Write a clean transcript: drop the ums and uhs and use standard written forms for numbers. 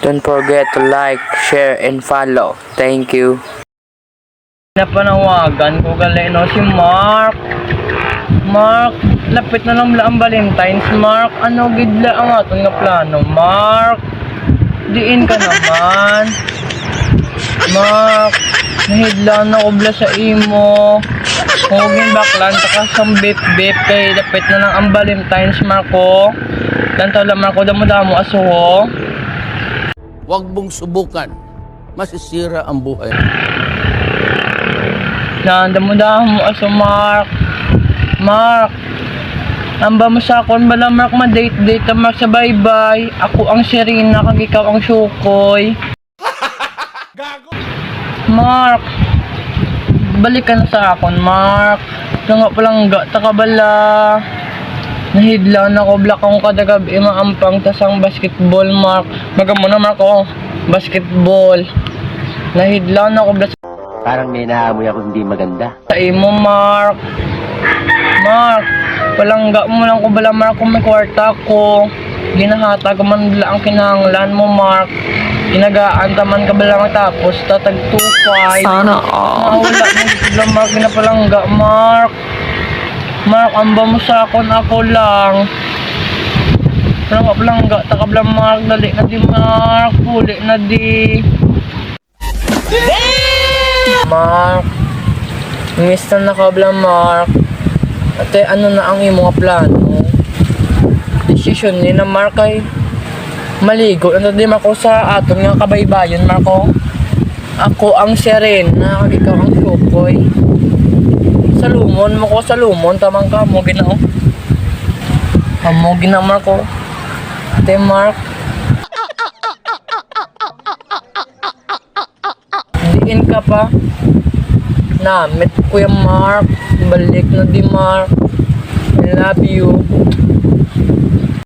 Don't forget to like, share, and follow. Thank you. Napanawagan ko gali no si Mark. Mark, lapit na lang ang Valentine's. Mark, ano gidla ang aton nga plano? Mark, diin ka naman. Mark, nahidla na ubla sa imo. Hugin baklan, takasang bip-bip kay lapit na lang ang Valentine's, Marko. Lantaw lang, Marko, damo-damo asuho. Huwag mong subukan. Masisira ang buhay. Damo-damo aso, Mark. Mark, amba mo sa akon bala, Mark, ma-date-date ka, Mark, sa bye-bye. Ako ang Serena, kag ikaw ang Sukoy. Mark, balik ka na sa akon, Mark. Nga palang gata ka bala. Nahidla na ko, black akong kadagabi maampang tasang basketball, Mark. Baga mo na, Mark, oh. Basketball. Nahidla na ko, black Parang may naamoy ako hindi maganda. sa imo, Mark. Mark, palangga mo lang ko bala, Mark, kung may kwarta ko. Ginahatag man bala ang kinahanglan mo, Mark. Ginagaan taman ka bala matapos tatag 2-5. Sana wala mo bala, Mark, ginapalangga, Mark. Mark, amba mo sa akon, ako lang. Palangga, takabla, Mark. Dali na di, Mark. Huli na di. Mark, miss na nakabla, Mark. Ate, ano na ang imong plano? Decision ni na, Mark, ay maligo. Ano di, Marko, sa aton nga kabaybayon, Marko? Ako ang Serena, kag ikaw ang Sukoy. Salumon mo ko, salumon. Tamang ka mo, ginao. Amo, ginao, Marko. Ate, Mark. Diin ka pa. Namit, Kuya Mark. Balik na di, Mark. I love you.